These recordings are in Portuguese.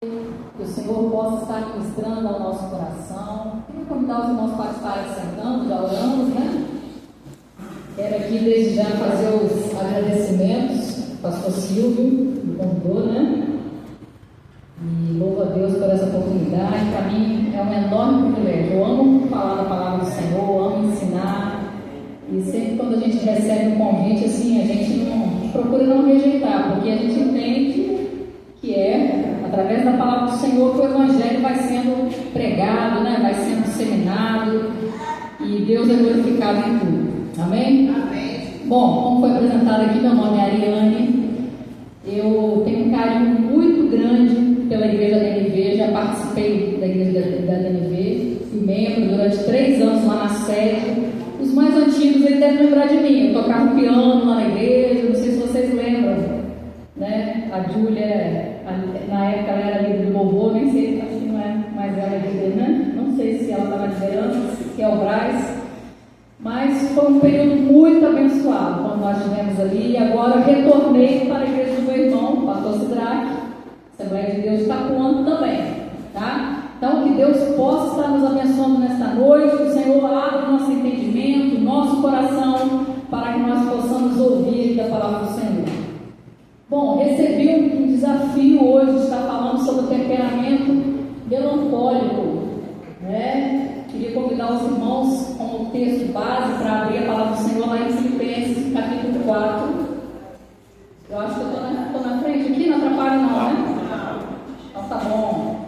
Que o Senhor possa estar ministrando ao nosso coração. Queria convidar os irmãos para estarem sentando, já oramos, né? Quero aqui desde já fazer os agradecimentos. Pastor Silvio me convidou, né? E louvo a Deus por essa oportunidade. Para mim é um enorme privilégio. Eu amo falar da palavra do Senhor, amo ensinar. E sempre quando a gente recebe um convite assim, a gente procura não rejeitar, porque a gente entende que através da palavra do Senhor que o Evangelho vai sendo pregado, né? Vai sendo disseminado e Deus é glorificado em tudo. Amém? Amém. Bom, como foi apresentado aqui, meu nome é Ariane. Eu tenho um carinho muito grande pela igreja da DNV, já participei da igreja da DNV, fui membro durante 3 anos lá na sede. Os mais antigos eles devem lembrar de mim, eu tocava piano lá na igreja, não sei se vocês lembram, né? A Júlia, na época ela era líder do louvor, nem sei, acho que não é mais ela líder, né? Não sei se ela está na liderança, que é o Braz, mas foi um período muito abençoado quando nós estivemos ali, e agora retornei para a igreja do meu irmão, o pastor Sidraque, Assembleia de Deus de Itapuã também, tá? Então, que Deus possa estar nos abençoando nesta noite, que o Senhor abra o nosso entendimento, o nosso coração, para que nós possamos ouvir da palavra do Senhor. Bom, recebi um desafio hoje de estar falando sobre o temperamento melancólico, né? Queria convidar os irmãos com o texto base para abrir a palavra do Senhor lá em Filipenses, capítulo 4. Eu acho que eu estou na frente aqui, não atrapalho não, né? Então tá bom.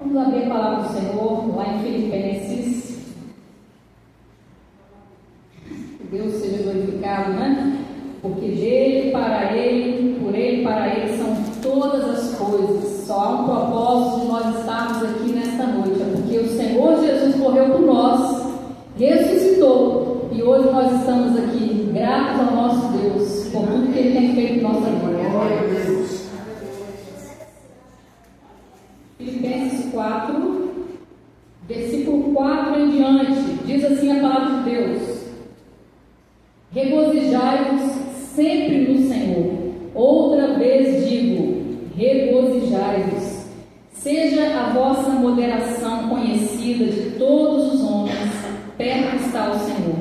Vamos abrir a palavra do Senhor lá em Filipenses. Que Deus seja glorificado, né? Porque dele, para ele, por ele, para ele são todas as coisas. Só há um propósito de nós estarmos aqui nesta noite. É porque o Senhor Jesus morreu por nós, ressuscitou, e hoje nós estamos aqui, gratos ao nosso Deus, por tudo que Ele tem feito em nossa vida. Glória a Deus. Filipenses 4, versículo 4 em diante, diz assim a palavra de Deus: regozijai-vos sempre no Senhor. Outra vez digo, regozijai-vos. Seja a vossa moderação conhecida de todos os homens, perto está o Senhor.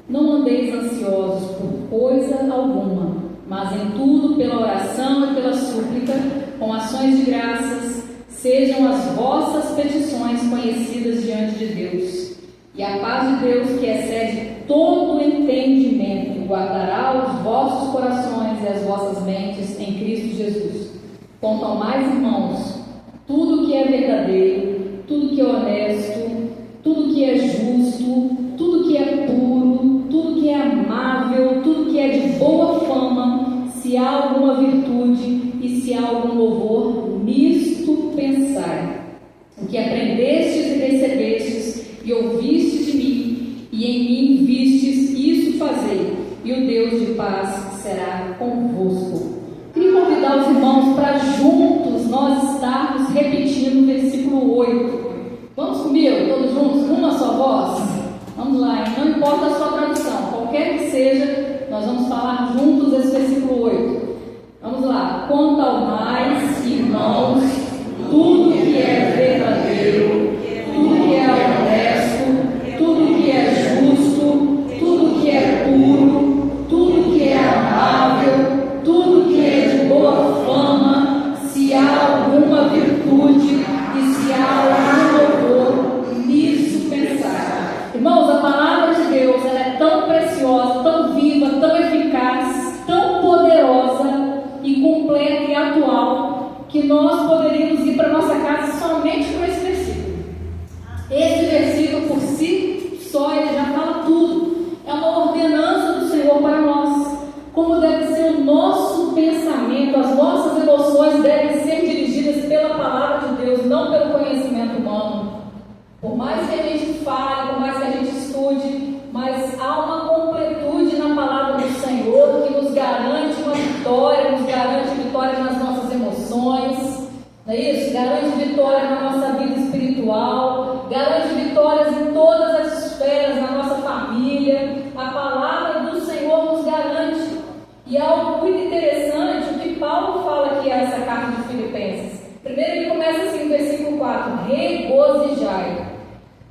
Não andeis ansiosos por coisa alguma, mas em tudo pela oração e pela súplica, com ações de graças, sejam as vossas petições conhecidas diante de Deus. E a paz de Deus, que excede todo entendimento, guardará os vossos corações e as vossas mentes em Cristo Jesus. Quanto ao mais, irmãos, tudo que é verdadeiro, tudo que é honesto, tudo que é justo, tudo que é puro, tudo que é amável, tudo que é de boa fama, se há alguma virtude e se há algum louvor, nisto pensai. O que aprendestes e recebestes e ouvistes de mim, e em mim vistes, isso fazei, e o Deus de paz será convosco. Queria convidar os irmãos para juntos nós estarmos repetindo o versículo 8. Vamos comigo, todos juntos, numa só voz? Vamos lá, não importa a sua tradução, qualquer que seja, nós vamos falar juntos esse versículo 8. Vamos lá. Quanto ao mais, irmãos, tudo que é verdadeiro, tudo que é honesto, tudo que é justo, tudo que é puro, tudo que é amável, tudo que é de boa fama, se há alguma virtude e se há algum louvor, nisso pensar. Irmãos, a palavra de Deus ela é tão preciosa, tão viva, tão eficaz, tão poderosa e completa e atual, que nós poderíamos ir para nossa casa somente com esse versículo. Esse versículo por si só, ele já fala tudo. É uma ordenança do Senhor para nós. Como deve ser o nosso pensamento, as nossas emoções devem ser dirigidas pela palavra de Deus, não pelo conhecimento humano. Por mais que a gente fale, por mais que a gente estude, mas há uma completude na palavra do Senhor que nos garante uma vitória, nos garante vitória nas nossas emoções, não é isso? Garante vitória na nossa vida espiritual, garante vitórias em todas as esferas, na nossa família. A palavra do Senhor nos garante. E é algo muito interessante o que Paulo fala aqui nessa carta de Filipenses. Primeiro ele começa assim: versículo 4, regozijai.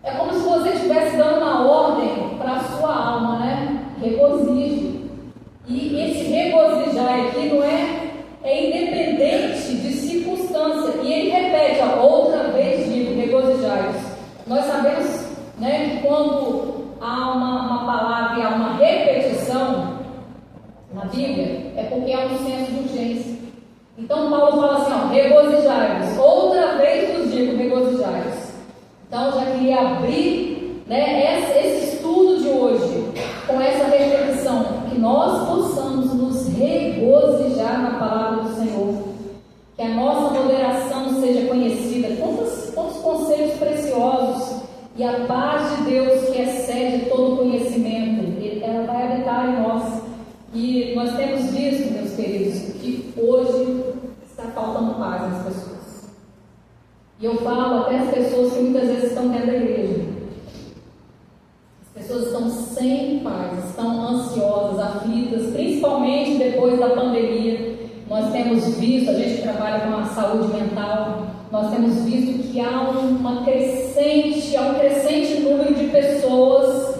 É como se você estivesse dando uma ordem para a sua alma, né? Regozije. E esse regozijai aqui não é independente de circunstância. E ele repete, outra vez digo, regozijai. Nós sabemos, né, que quando há uma palavra e há uma repetição na Bíblia, é porque há um senso de urgência. Então Paulo fala assim, regozijai-vos. Outra vez vos digo, regozijai-vos. Então eu já queria abrir, né, esse estudo de hoje com essa reflexão, que nós possamos nos regozijar na palavra do Senhor, que a nossa moderação seja conhecida. Quantos conselhos preciosos, e a paz de Deus que excede todo conhecimento, ela vai habitar em nós. E nós temos visto, meus queridos, que hoje está faltando paz nas pessoas. E eu falo até as pessoas que muitas vezes estão dentro da igreja. As pessoas estão sem paz, estão ansiosas, aflitas, principalmente depois da pandemia. Nós temos visto, a gente trabalha com a saúde mental, nós temos visto que há um crescente número de pessoas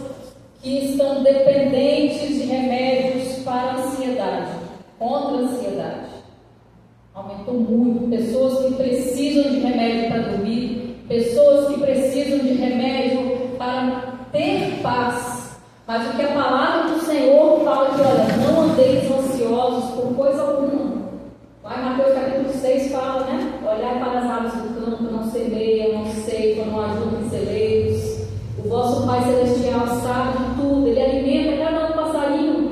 que estão dependentes de remédios para ansiedade, contra a ansiedade. Aumentou muito. Pessoas que precisam de remédio para dormir, pessoas que precisam de remédio para ter paz. Mas o que a palavra do Senhor fala que, olha, não andeis ansiosos por coisa alguma. Lá em Mateus capítulo 6 fala, né? Olhai para as aves do campo, não semeiam, não ceifam, não ajuntam em celeiros. O vosso Pai Celestial sabe de tudo, Ele alimenta cada um passarinho.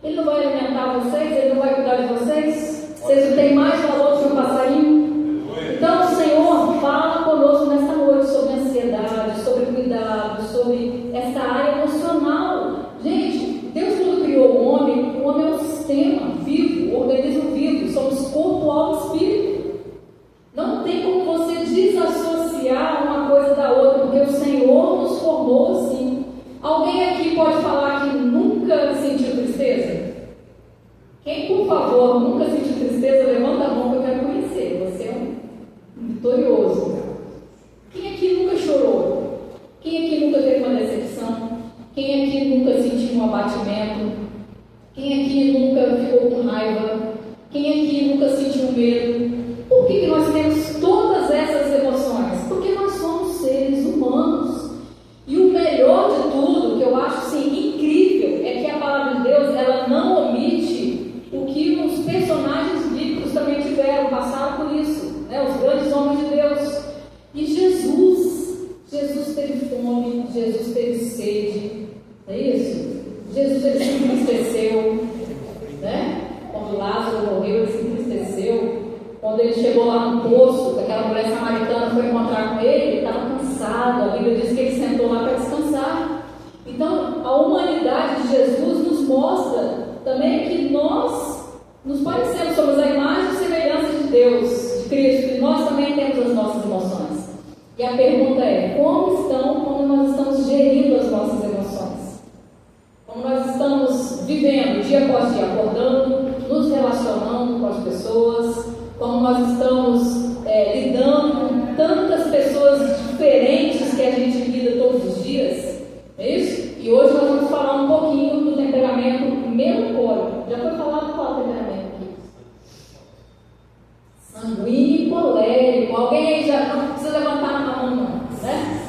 Ele não vai alimentar vocês, Ele não vai cuidar de vocês? Vocês não têm mais valor que um passarinho? Então o Senhor fala conosco nesta noite sobre ansiedade, sobre cuidado, sobre essa área emocional. Gente, Deus quando criou o homem é um sistema vivo, um organismo vivo. Somos corpo, alma e espírito. Não tem como você desassociar uma coisa da outra, porque o Senhor nos formou assim. Alguém aqui pode falar que nunca sentiu tristeza? Quem, por favor, nunca sentiu tristeza, levanta a mão que eu quero conhecer. Você é um vitorioso. Quem aqui nunca chorou? Quem aqui nunca teve uma decepção? Quem aqui nunca sentiu um abatimento? Quem aqui nunca ficou com raiva? Quem aqui nunca sentiu medo? Por que nós temos todas essas emoções? Porque nós somos seres humanos. E o melhor de tudo, que eu acho assim, incrível, é que a palavra de Deus, ela não omite o que os personagens bíblicos também tiveram, passaram por isso, né? Os grandes homens de Deus. E Jesus teve fome, Jesus teve sede, não é isso? Jesus ele se entristeceu, né? Quando Lázaro morreu, ele se entristeceu. Quando ele chegou lá no poço, aquela mulher samaritana foi encontrar com ele estava cansado. A Bíblia diz que ele sentou lá para descansar. Então, a humanidade de Jesus nos mostra também que nós nos parecemos, somos a imagem e semelhança de Deus, de Cristo, e nós também temos as nossas emoções. E a pergunta é, como nós estamos gerindo as nossas emoções? Como nós estamos vivendo dia após dia, acordando, nos relacionando com as pessoas, como nós estamos lidando com tantas pessoas diferentes que a gente lida todos os dias, é isso? E hoje nós vamos falar um pouquinho do temperamento melancólico. Já foi falado qual temperamento aqui? Sanguíneo e colérico. Alguém aí já não precisa levantar a mão, não, né?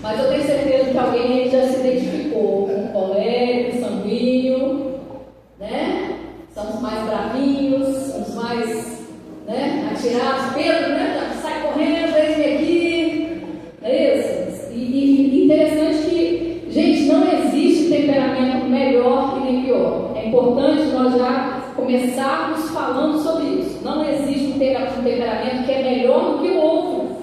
Mas eu tenho certeza que alguém aí já se identificou com colérico, sanguíneo, né? Somos mais bravinhos, somos mais, né, atirados. Pedro, né? Sai correndo, vem aqui. É isso? E interessante que, gente, não existe temperamento melhor e nem pior. É importante nós já começarmos falando sobre isso. Não existe um temperamento que é melhor do que o outro.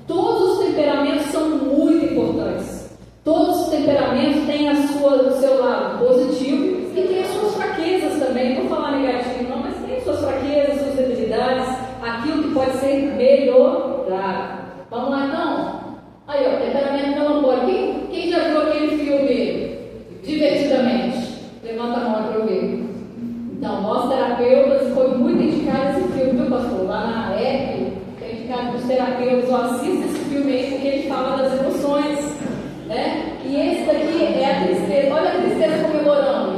Todos os temperamentos são muito importantes. Todos os temperamentos têm o seu lado positivo e tem as suas fraquezas também. Não vou falar negativo não, mas tem suas fraquezas, suas debilidades, aquilo que pode ser melhorado. Vamos lá então? Aí, ó, temperamento melancólico. Quem já viu aquele filme Divertidamente? Levanta a mão para eu ver. Então, nós terapeutas, foi muito indicado esse filme, viu, pastor? Lá na EP, foi indicado para os terapeutas, ou assista esse filme aí, porque ele fala das emoções, né? E esse daqui é a tristeza. Olha a tristeza comemorando.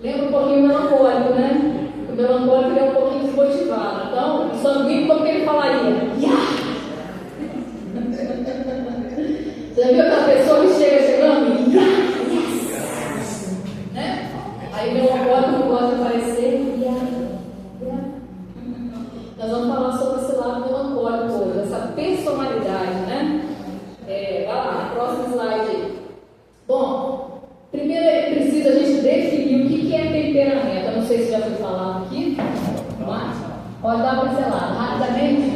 Lembra um pouquinho o melancólico, né? O melancólico é um pouquinho desmotivado. Então, o sanguíneo, como que ele falaria? Você já viu aquela pessoa que chega chegando? Né? Aí o melancólico não gosta de aparecer. Nós vamos falar sobre esse lado melancólico hoje, essa personalidade, né? Vai lá, próximo slide aí. Bom, primeiro é preciso a gente definir o que é temperamento. Eu não sei se já foi falado aqui, mas pode dar uma pincelada rapidamente.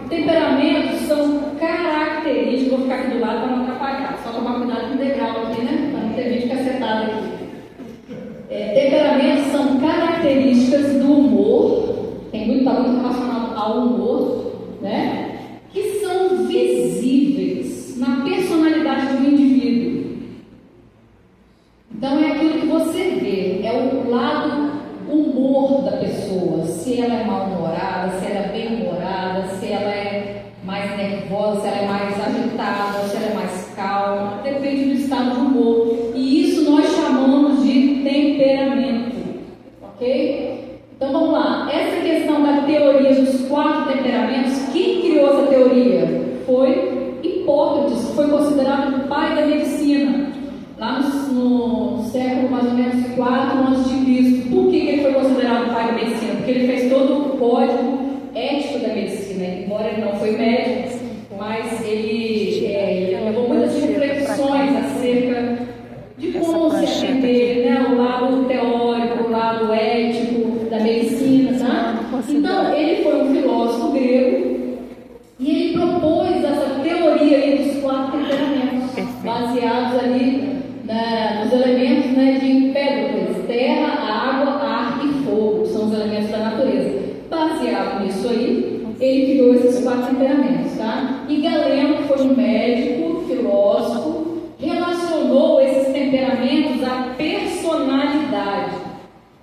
Temperamentos são características, vou ficar aqui do lado para não atrapalhar, só tomar cuidado com o degrau aqui, né? Para não ter gente cacetada aqui. Temperamentos são características do humor, está muito relacionado ao humor, né? Que são visíveis na personalidade do indivíduo. Então é aquilo que você vê, é o lado humor da pessoa, se ela é mal-humorada, se ela é bem-humorada, se ela é mais nervosa, se ela é mais agitada, se ela é mais calma, depende do estado de humor. E isso nós chamamos de temperamento, ok? Então vamos lá, essa questão da teoria dos 4 temperamentos, quem criou essa teoria? Foi Hipócrates, que foi considerado o pai da medicina, lá no século mais ou menos 4 a.C. Por que ele foi considerado o pai da medicina? Porque ele fez todo o código ético da medicina, embora ele não foi médico, mas ele levou muitas reflexões acerca de como se atender, né, o lado teórico, o lado ético da medicina, tá? Então, ele foi um filósofo grego e ele propôs essa teoria aí dos 4 temperamentos, baseados ali nos elementos, né, de Empédocles: terra, água, ar e fogo, são os elementos da natureza. Baseado nisso aí, ele criou esses 4 temperamentos, tá? E Galeno foi um médico, filósofo, relacionou esses temperamentos à personalidade,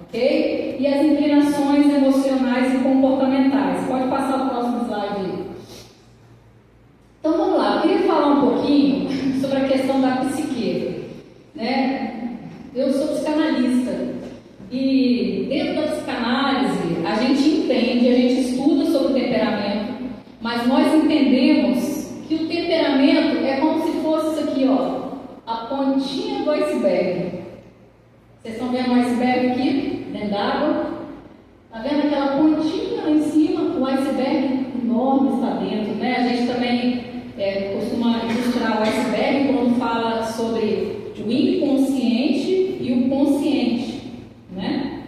ok? E às inclinações emocionais e comportamentais. Pode passar o próximo slide aí. Então vamos lá, eu queria falar um pouquinho sobre a questão da psique, né? Eu sou psicanalista e dentro da psicanálise a gente entende, a gente estuda sobre o temperamento, mas nós entendemos que o temperamento é como se fosse isso aqui, ó, a pontinha do iceberg. Vocês estão vendo o iceberg aqui, dentro d'água? Está vendo aquela pontinha lá em cima? O iceberg enorme está dentro, né? A gente também costuma ilustrar o iceberg quando fala sobre o inconsciente e o consciente, né?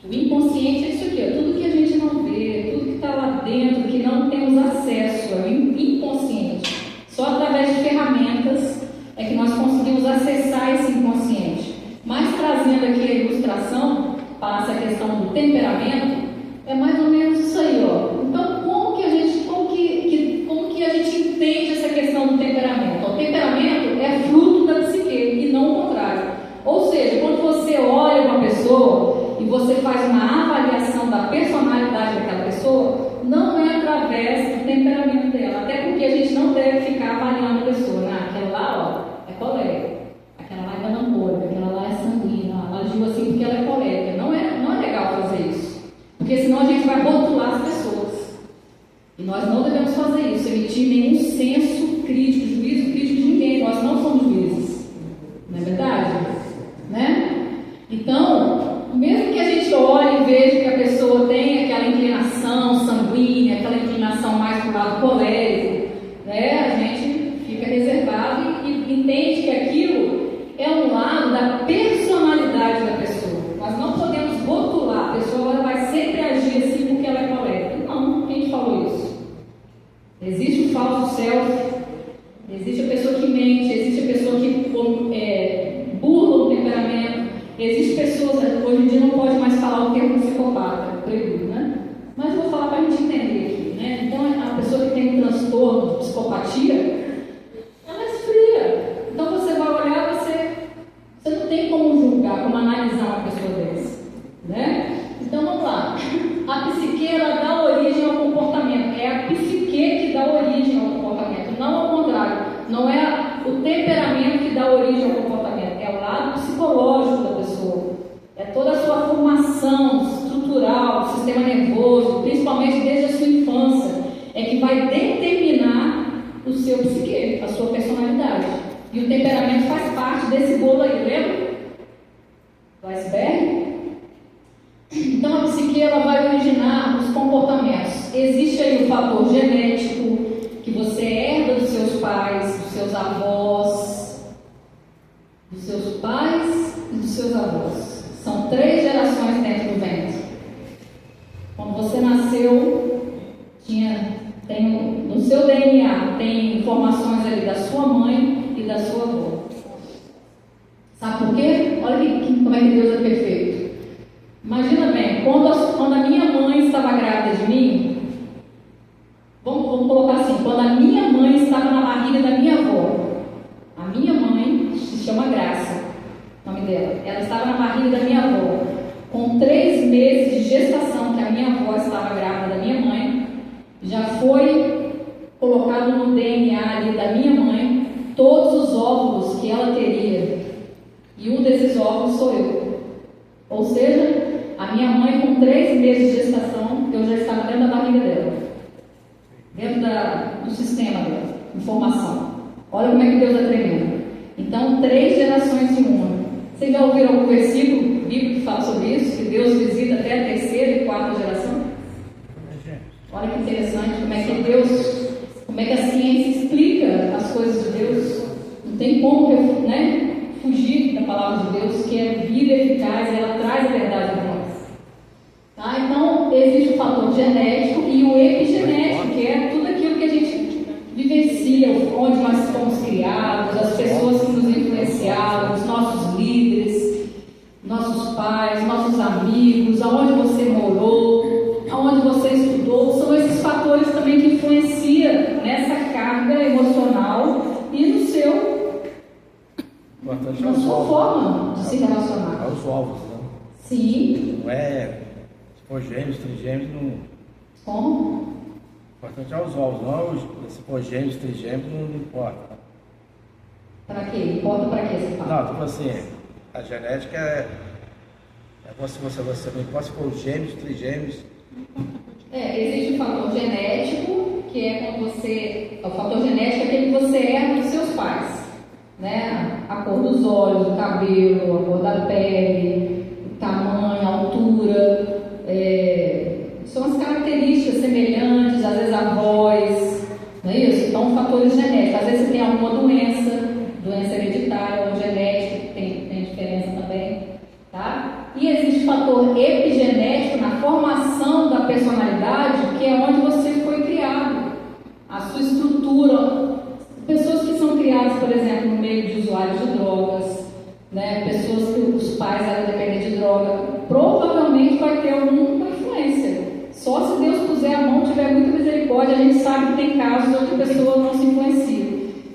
O inconsciente é isso aqui, ó, tudo que a gente não vê, tudo que está lá dentro, que não temos acesso, é o inconsciente. Só através de ferramentas é que nós conseguimos acessar esse inconsciente. Mas trazendo aqui a ilustração para essa questão do temperamento, é mais ou menos isso aí, ó. Então, como que a gente entende essa questão do temperamento? O temperamento é fruto da psique e não o contrário. Ou seja, quando você olha uma pessoa e você faz uma avaliação da personalidade daquela pessoa, não é através do temperamento dela, até porque a gente não deve ficar avaliando a pessoa, né? Aquela lá, ó, é colérica, aquela lá é melancólica, aquela lá é sanguínea, ela agiu assim porque ela é colérica. Não é legal fazer isso, porque senão a gente vai rotular as pessoas, e nós não devemos fazer isso, emitir nenhum senso crítico, juízo crítico de ninguém. Nós não somos juízes, não é verdade? Né? Então, mesmo que a gente olhe e veja que a pessoa tem aquela inclinação sanguínea, aquela inclinação mais para o lado colérico, né, a gente fica reservado e entende que aquilo é um lado da personalidade da pessoa. Nós não podemos rotular a pessoa, ela vai sempre agir assim porque ela é colérica. Não, quem te falou isso? Existe o falso self, existe a pessoa que mente, existe a pessoa que burla o temperamento. Existem pessoas, hoje em dia não pode mais falar o termo psicopata, proibido, né? Mas eu vou falar para a gente entender aqui, né? Então, a pessoa que tem um transtorno de psicopatia, ela é fria. Então, você vai olhar, você não tem como julgar, como analisar uma pessoa dessa, né? Então, vamos lá. A psique, ela dá origem E o temperamento faz parte desse bolo aí, lembra? Do iceberg. Então a psique ela vai originar os comportamentos. Existe aí o fator genético, que você herda dos seus pais, dos seus avós, dos seus pais e dos seus avós. São 3 gerações dentro do ventre. Quando você nasceu, no seu DNA tem informações ali da sua mãe e da sua avó. Sabe por quê? Olha como é que Deus é perfeito. Imagina bem, quando a minha mãe estava grávida de mim, vamos colocar assim, quando a minha mãe estava na barriga da minha avó, a minha mãe se chama Graça, o nome dela, ela estava na barriga da minha avó, com 3 meses de gestação que a minha avó estava grávida da minha mãe, já foi colocado no DNA ali da minha mãe todos os óvulos que ela teria, e um desses óvulos sou eu. Ou seja, a minha mãe com 3 meses de gestação, eu já estava dentro da barriga dela, dentro do sistema dela, informação. Olha como é que Deus é tremendo. Então, 3 gerações de uma. Vocês já ouviram algum versículo bíblico que fala sobre isso? Que Deus visita até a 3ª e 4ª geração? Olha que interessante, como é que a ciência explica as coisas de Deus. Não tem como, né, fugir da palavra de Deus, que é vida eficaz e ela traz a verdade para nós. Tá? Então, existe o fator genético e o epigenético, que é tudo aquilo que a gente vivencia, onde nós fomos criados, as pessoas que nos influenciaram, os nossos líderes, nossos pais, nossos amigos, aonde você morou, aonde você estudou. São esses fatores também que influenciam nessa carga emocional e no seu na sua forma de se relacionar. Aos ovos, não? Sim. Não é, se for gêmeos, trigêmeos, não. Como? Importante é os ovos, não se for gêmeos, trigêmeos, não importa. Para quê? Importa para quê você fala? Não, tipo assim, a genética é você não importa se for gêmeos, trigêmeos. Existe o fator genético, que é quando você. O fator genético é aquele que você herda dos seus pais. Né? A cor dos olhos, o cabelo, a cor da pele, o tamanho, a altura, são as características semelhantes, às vezes a voz, não é isso? Então, fatores genéticos. Às vezes você tem alguma doença hereditária ou genética, tem diferença também, tá? E existe fator epigenético na formação da personalidade, que é onde você foi criado, a sua estrutura. Pessoas que são criadas, por exemplo, no meio de usuários de drogas, né? Pessoas que os pais eram dependentes de droga, provavelmente vai ter alguma influência. Só se Deus puser a mão, tiver muita misericórdia. A gente sabe que tem casos onde a pessoa não se influencia,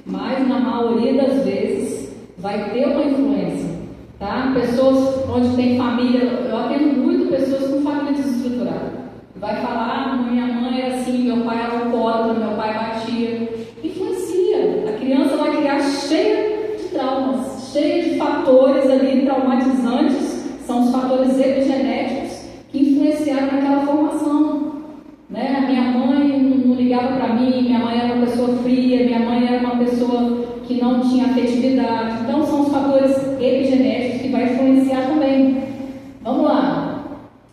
mas na maioria das vezes vai ter uma influência, tá? Pessoas onde tem família, eu atendo muito pessoas com família desestruturada. Vai falar, minha mãe era assim, meu pai era alcoólatra, meu pai batia. Influencia. A criança vai criar cheia de traumas, cheia de fatores ali traumatizantes, são os fatores epigenéticos que influenciaram naquela formação. Né? A minha mãe não ligava para mim, minha mãe era uma pessoa fria, minha mãe era uma pessoa que não tinha afetividade. Então são os fatores epigenéticos que vai influenciar também. Vamos lá.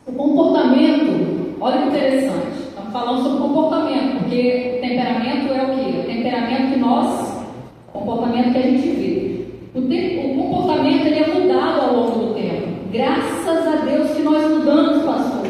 O comportamento, olha que interessante. Estamos falando sobre comportamento, porque temperamento é o quê? O temperamento que o comportamento que a gente vê. O comportamento ele é mudado ao longo do tempo. Graças a Deus que nós mudamos, pastor.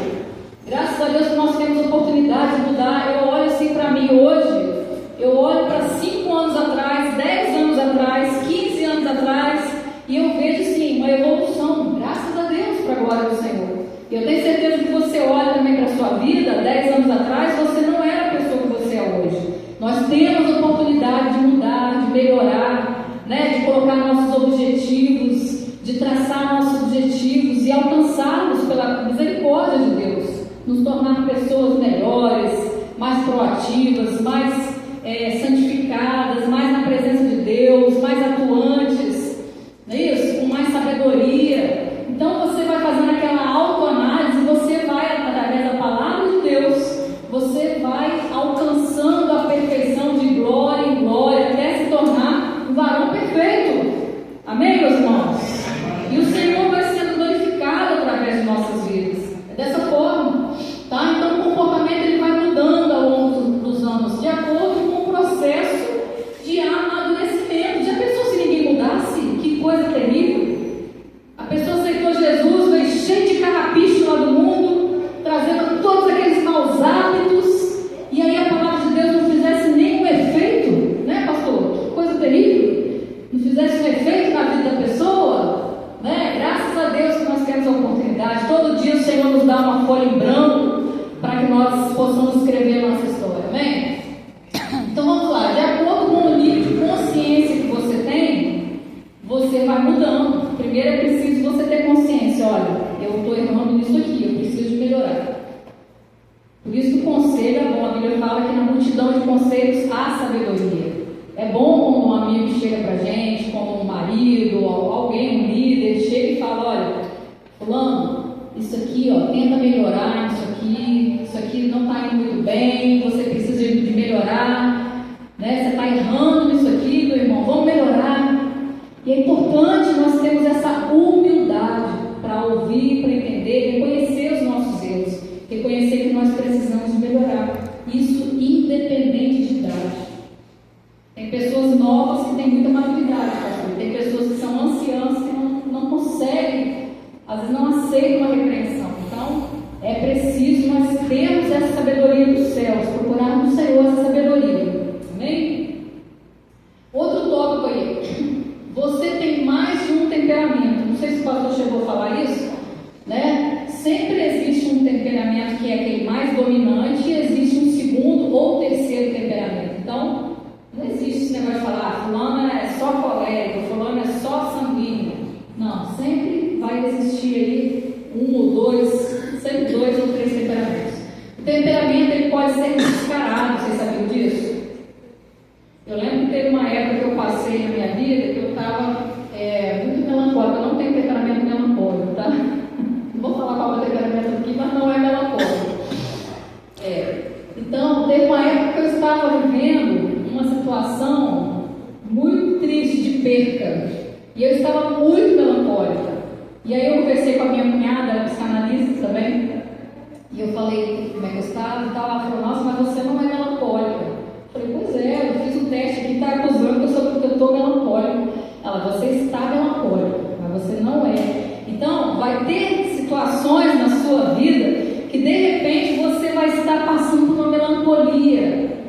Graças a Deus que nós temos oportunidade de mudar. Eu olho assim para mim hoje, eu olho para 5 anos atrás, 10 anos atrás, 15 anos atrás, e eu vejo sim uma evolução. Graças a Deus, para a glória do Senhor. Eu tenho certeza que você olha também para a sua vida, 10 anos atrás, você não era a pessoa que você é hoje. Nós temos a oportunidade de mudar, de melhorar, né? De colocar nossos objetivos, de traçar nossos objetivos e alcançá-los pela misericórdia de Deus. Nos tornar pessoas melhores, mais proativas, mais santificadas, mais na presença de Deus, mais atuantes, não é isso? Com mais sabedoria. Então você vai fazendo aquela autoanálise, você vai, através da palavra de Deus, você vai alcançando a perfeição de glória em glória, até se tornar um varão perfeito. conselho é bom. A Bíblia fala que na multidão de conselhos há sabedoria. É bom quando um amigo chega pra gente, como um marido, ou alguém, um líder, chega e fala: olha, fulano, isso aqui, ó, tenta melhorar, isso aqui não está indo muito bem, você precisa de melhorar, né? Você está errando nisso aqui, meu irmão, vamos melhorar. E é importante nós termos essa humildade para ouvir, para entender, reconhecer os nossos erros, reconhecer que nós precisamos melhorar. Isso independente de idade. Tem pessoas novas que têm muita maturidade, pastor. Tem pessoas que são anciãs que não conseguem, às vezes não aceitam a repreensão. Então, é preciso nós termos essa sabedoria dos céus, procurar no Senhor essa sabedoria. Amém? Outro tópico aí. Você tem mais de um temperamento. Não sei se o pastor chegou a falar isso, né? Sempre existe um temperamento que é aquele mais dominante e existe um segundo ou terceiro temperamento. Então, não existe esse negócio de falar, fulano é só colérico, fulano é só sanguíneo. Não, sempre vai existir aí um ou dois, sempre 2 ou 3 temperamentos. O temperamento ele pode ser descarado, vocês sabiam disso? Eu lembro que teve uma época que eu passei na minha vida que eu estava muito melancólica. Eu não tenho temperamento melancólico, tá? Não vou falar qual é o temperamento aqui, mas não é melancólico. Então, teve uma época que eu estava vivendo uma situação muito triste de perca. E eu estava muito melancólica. E aí eu conversei com a minha cunhada, psicanalista também. E eu falei como é que eu estava. E ela falou: nossa, mas você não é melancólica. Eu falei: pois é, eu fiz um teste aqui, está acusando que eu estou melancólica. Ela: você está melancólica, mas você não é. Então, vai ter situações na sua vida que de repente você vai estar passando por uma melancolia,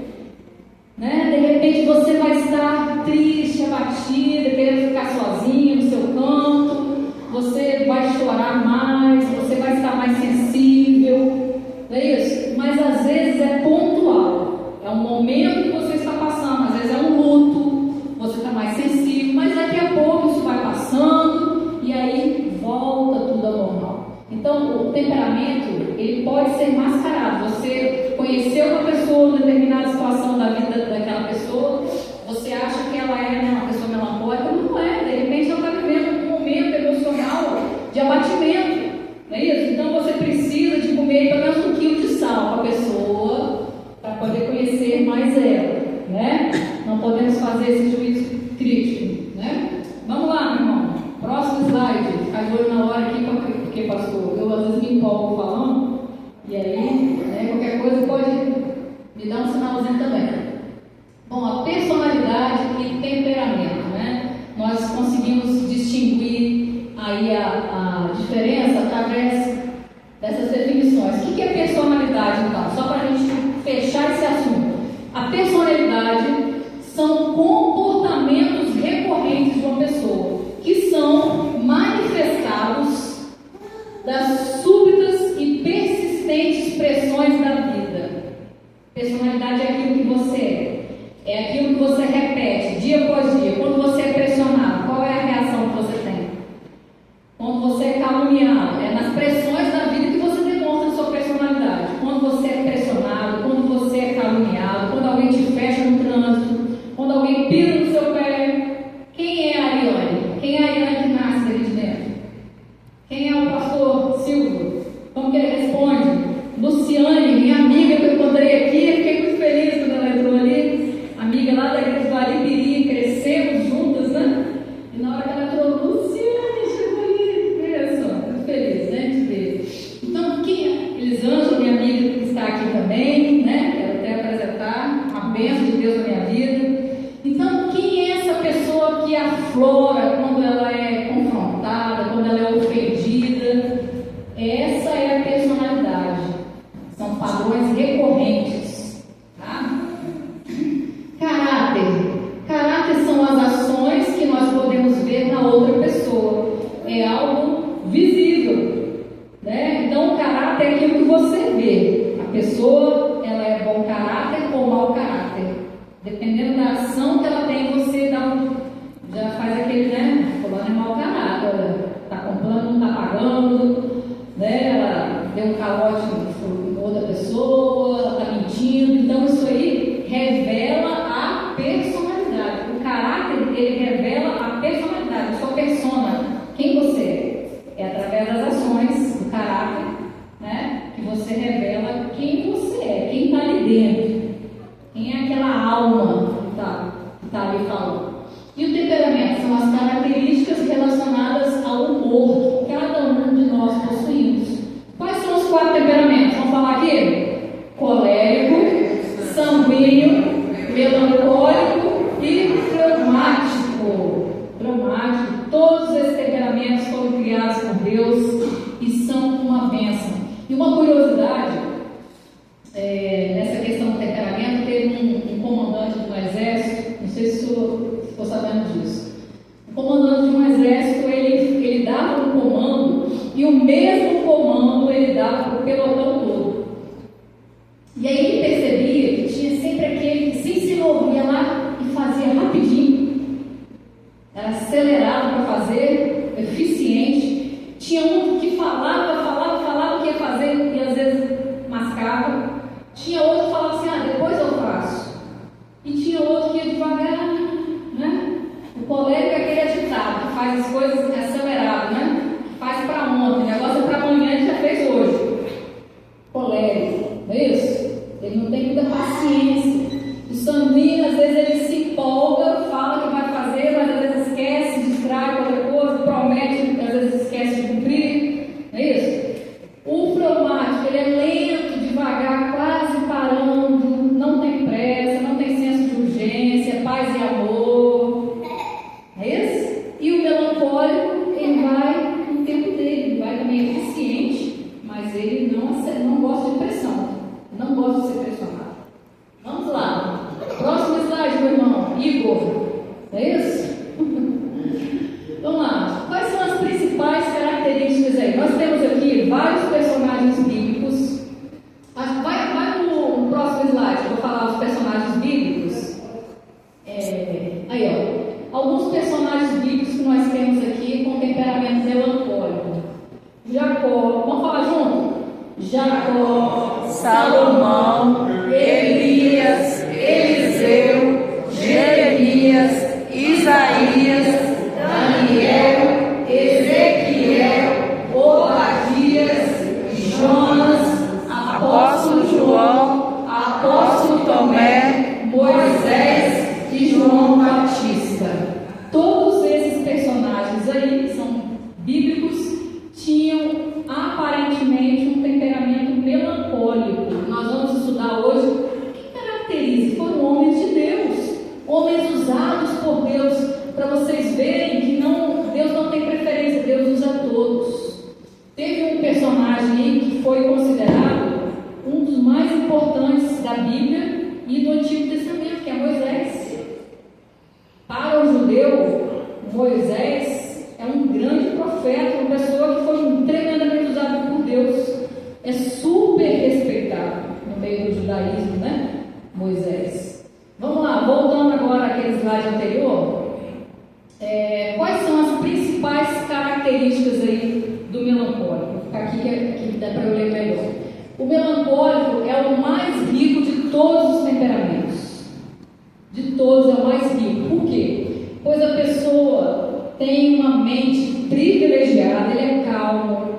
né? De repente você vai estar triste, abatida, querendo ficar sozinha no seu canto, você vai chorar mais, você vai estar mais sensível, não é isso? Mas às vezes é pontual, é um momento que você está passando, às vezes é um luto, você está mais sensível, mas daqui a pouco isso vai passando e aí volta tudo ao normal. Então, o temperamento, ele pode ser mascarado. Você conheceu uma pessoa em determinada situação da vida daquela pessoa, você acha que ela é uma pessoa melancólica, não é. De repente, ela está vivendo um momento emocional de abatimento, não é isso? Então, você precisa de comer pelo menos 1 quilo de sal para a pessoa, para poder conhecer mais ela, né? Não podemos fazer esse juízo crítico, né? Vamos lá, meu irmão. Próximo slide. Ficar de olho na hora aqui, porque, pastor, eu às vezes me empolgo falando, e aí, né, qualquer coisa pode me dar um sinalzinho também. Bom, a personalidade e temperamento, né? Nós conseguimos distinguir aí a diferença através dessas definições. O que é personalidade, então? Só para a gente fechar esse assunto. A personalidade são comportamentos recorrentes de uma pessoa, que são manifestados das súbitas e persistentes pressões da vida. Personalidade é aquilo que você é aquilo que você repete dia após dia. Quando você é pressionado, qual é a reação que você tem? Quando você é caluniado, é nas pressões da vida que você demonstra a sua personalidade. Quando você é pressionado, quando você é caluniado, quando alguém te fecha no trânsito, quando alguém pisa no seu pé. Quem é a Ariane? Quem é a Ariane que nasce ali de dentro? Quem é o pastor Silvio? Como que ele responde? Luciane, minha amiga que eu encontrei aqui, fiquei muito feliz quando ela entrou ali, amiga lá da igreja do Aripiri, crescemos juntas, né? E na hora que ela entrou, Luciane, chegou ali, olha só, muito feliz, né, de ver. Então, quem é? Elisângela, minha amiga que está aqui também, né? Quero até apresentar a bênção de Deus na minha vida. Então, quem é essa pessoa que aflora quando ela é confrontada, quando ela é ofendida? Essa é a personalidade. São padrões recorrentes, tá? Caráter são as ações que nós podemos ver na outra pessoa. É algo visível, né? Então, o caráter é aquilo que você vê. A pessoa, ela é bom caráter ou mau caráter. Dependendo da ação que ela tem, você já faz aquele, né? ali dentro? Quem é aquela alma que está ali falando? E o temperamento são as características relacionadas ao humor que cada um de nós possuímos. Quais são os 4 temperamentos? Vamos falar aqui? Colérico, sanguíneo, melancólico e fleumático. Todos esses temperamentos foram criados por Deus e são uma bênção. E uma curiosidade, nessa questão do temperamento, teve um comandante de um exército, não sei se o ficou sabendo disso. O comandante de um exército, ele dava um comando, e o mesmo comando ele dava para o pelotão todo. E aí ele percebia que tinha sempre aquele que se envolvia lá e fazia rapidinho. Era acelerado para fazer, eficiente. Tinha um que falava o que ia fazer e às vezes mascava. Tinha outro que falava assim, depois eu faço. E tinha outro que ia devagar, né? O colérico é aquele agitado, que faz as coisas acelerado, né? Faz para ontem, o negócio é para amanhã, ele já fez hoje. Colérico, não é isso? Ele não tem muita paciência. O sanguíneo, às vezes ele se empolga, fala que vai fazer, mas às vezes esquece, distrai com outra coisa, promete, às vezes esquece de cumprir, não é isso? O fleumático, ele é lento, devagar, quase parando, não tem pressa, não tem senso de urgência, paz e amor, é isso? E o melancólico, ele vai no tempo dele, ele vai também eficiente, mas ele não gosta de pressão, não gosta de ser pressionado. Vamos lá, próximo slide, meu irmão, Igor, é isso? Vamos lá, quais são as principais características aí? Nós temos aqui vários personagens bíblicos. Vai no próximo slide, eu vou falar os personagens bíblicos. Aí, ó, alguns personagens bíblicos que nós temos aqui com temperamento melancólico. Jacó, vamos falar junto? Jacó, Salomão, Elias, Eliseu, Jeremias, Isaías, Daniel, Ezequiel, Obadias, Jonas, apóstolo João, apóstolo Tomé, Moisés e João Batista. Todos esses personagens aí, que são bíblicos, tinham aparentemente um temperamento melancólico. Nós vamos estudar hoje o que caracteriza. Foram homens de Deus, homens usados por Deus, para vocês verem que Deus não tem preferência, Deus usa todos. Teve um personagem aí que foi considerado um dos mais importantes da Bíblia e do Antigo Testamento, que é Moisés. Para o judeu, Moisés é um grande profeta, uma pessoa que foi tremendamente usada por Deus, é super respeitado no meio do judaísmo, né? Moisés. Vamos lá, voltando agora àquele slide anterior. Quais são as principais características aí do melancólico? Vou ficar aqui que dá para eu ler melhor. O melancólico é o mais rico de todos os temperamentos. De todos é o mais rico. Por quê? Pois a pessoa tem uma mente privilegiada, ele é calmo,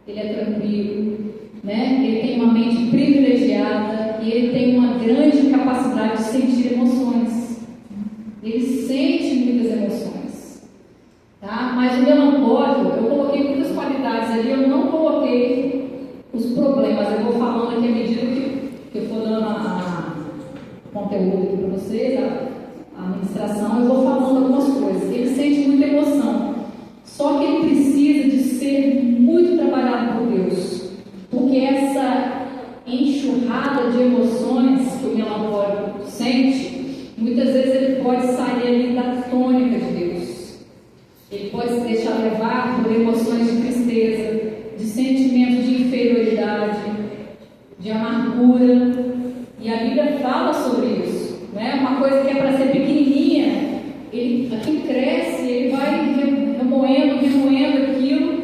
ele é tranquilo, né? Ele tem uma mente privilegiada e ele tem uma grande capacidade de sentir emoções. Ele sente muitas emoções, tá? Mas o melancólico, eu coloquei muitas qualidades ali, eu não coloquei os problemas. Eu vou falando aqui à medida que eu for dando o conteúdo aqui para vocês, a administração, eu vou falando algumas coisas. Ele sente muita emoção, só que ele precisa de ser muito trabalhado por Deus, porque essa enxurrada de emoções que o melancólico sente, muitas vezes ele pode sair ali da tônica de Deus. Ele pode se deixar levar por emoções de tristeza, de sentimentos de inferioridade, de amargura. E a Bíblia fala sobre isso, né? Uma coisa que é para ser pequenininha, aquilo cresce, ele vai remoendo aquilo.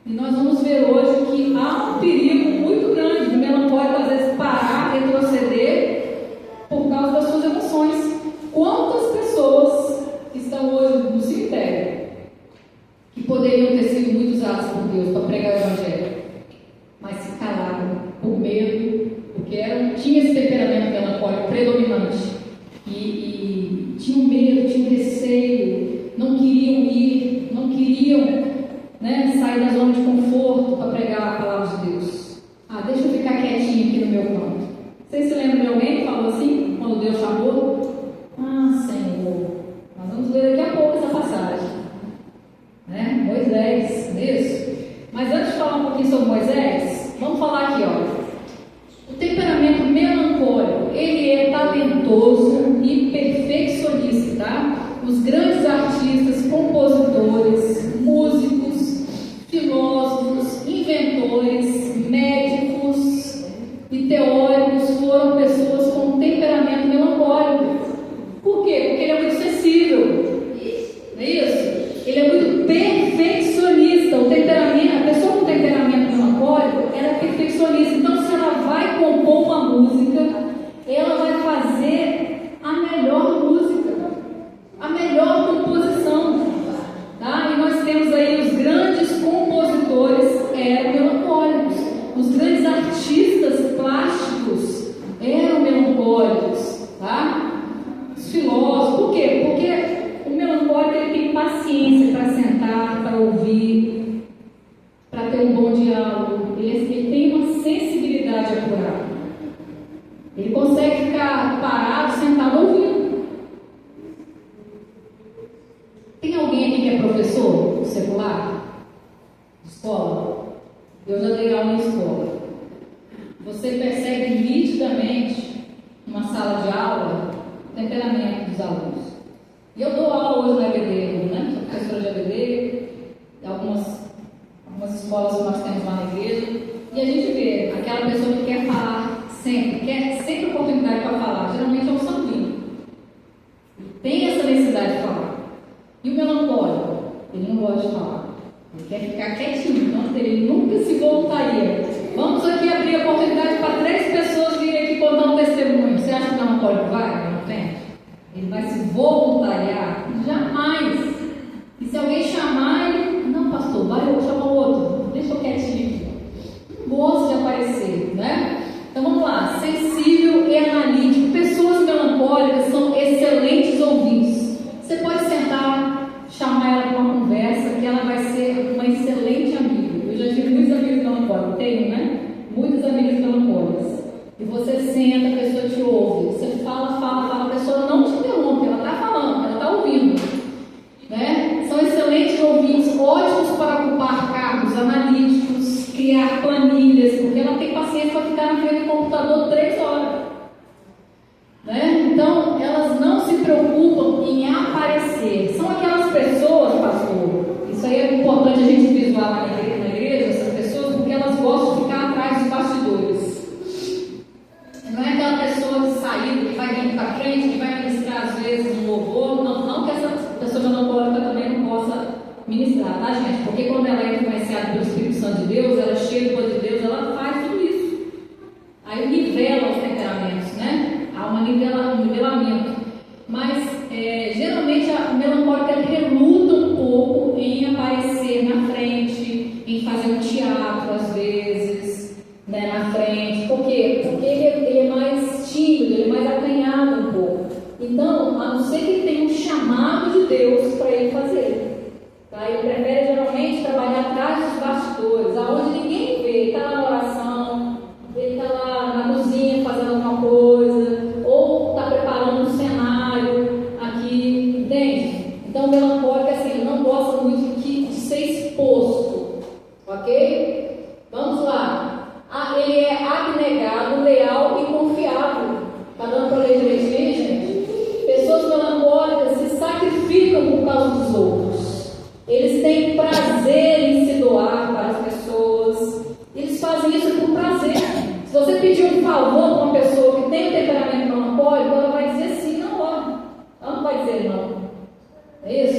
E nós vamos ver hoje que há um perigo muito grande do melancólico, às vezes, parar, retroceder por causa das suas emoções. Quantas pessoas estão hoje no cemitério que poderiam ter sido muito usadas por Deus para pregar o Evangelho, mas se calaram por medo, porque eram tinha esse temperamento melancólico predominante e tinham medo, tinham receio, não queriam ir, não queriam, né, sair da zona de conforto para pregar a palavra de Deus. Deixa eu ficar quietinho aqui no meu canto. Vocês se lembram de alguém que falou assim, quando Deus chamou? Senhor, nós vamos ler daqui a pouco essa passagem, né? Moisés, isso. Mas antes de falar um pouquinho sobre Moisés, vamos falar aqui, ó. O temperamento melancólico, ele é talentoso e perfeccionista, tá? Os grandes artistas, compositores, músicos, filósofos, inventores, médicos e teóricos foram pessoas com temperamento melancólico. Por quê? Porque ele é muito sensível. Não é isso? Ele é muito perfeccionista. O temperamento, a pessoa com temperamento melancólico, ela é perfeccionista. Então, se ela vai compor uma música, ela vai fazer a melhor música, a melhor composição. Tá? E nós temos aí os grandes compositores eram melancólicos. Os grandes artistas plásticos eram melancólicos. Tá? Os filósofos, por quê? Porque o melancólico ele tem paciência para sentar, para ouvir, para ter um bom diálogo. Ele tem uma sensibilidade apurada. Ele consegue ficar parado, sentado, ouvindo. Tem alguém aqui que é professor secular? De escola? Eu já dei aula em escola. Você percebe nitidamente, numa sala de aula, o temperamento dos alunos. E eu dou aula hoje na EBD, né? Sou professora de EBD, algumas escolas nós temos lá na igreja, e a gente vê aquela pessoa que quer falar sempre, quer sempre oportunidade para falar, geralmente é um sanguíneo. Tem essa necessidade de falar. E o melancólico, ele não gosta de falar. Ele quer ficar quietinho, então ele nunca se voltaria. Vamos aqui abrir a oportunidade para 3 pessoas virem aqui contar um testemunho. Você acha que o melancólico vai? Não tem? Ele vai se voluntariar? Jamais. E se alguém chamar ele, não, pastor, vai, eu vou chamar o outro. Deixa eu quietinho aqui. Não gosta de aparecer, né? Então vamos lá. Sensível e analítico. Pessoas melancólicas são excelentes ouvintes. Você pode sentar, chamar ela para uma conversa, que ela vai ser uma excelente amiga. Eu já tive muitos amigos melancólicos, tenho, né? Muitas amigas melancólicas. E você senta, a pessoa te ouve. Você fala, a pessoa não te interrompe, ela está falando, ela está ouvindo. Né? São excelentes ouvintes, ótimos para ocupar cargos analíticos, criar planilhas, porque ela tem paciência para ficar na frente do computador 3 horas. Né? Então, elas não se preocupam em aparecer. São aquelas pessoas, pastor, isso aí é importante a gente visualizar na igreja, essas pessoas, porque elas gostam de ficar atrás dos bastidores. Não é aquela pessoa de saída que vai vir para frente, que vai ministrar às vezes um louvor. Não que essa pessoa melancólica também não possa ministrar, tá, gente? Porque quando ela é influenciada pelo Espírito Santo de Deus, ela é cheia do poder de Deus, ela faz tudo isso. Aí nivela os temperamentos, né? Há um nivelamento. Mas geralmente a melancólica reluta um pouco em aparecer na frente, em fazer um teatro às vezes, né, na frente. Por quê? Porque ele é mais tímido, ele é mais acanhado um pouco. Então, a não ser que ele tenha um chamado de Deus para ele fazer. Tá? Ele prefere geralmente trabalhar atrás dos bastidores, aonde ninguém vê. Ele está na oração, ele está lá na cozinha fazendo alguma coisa, ou está preparando um cenário aqui, entende? Então, o melancólico, assim, ele não gosta muito de ser exposto, ok? Vamos lá. Ele é abnegado, leal e confiável. Está dando para ler direitinho, gente? Pessoas melancólicas se sacrificam por causa dos outros. Eles têm prazer em se doar para as pessoas. Eles fazem isso por prazer. Se você pedir um favor para uma pessoa que tem um temperamento melancólico, ela vai dizer sim na hora. Ela não vai dizer não. É isso?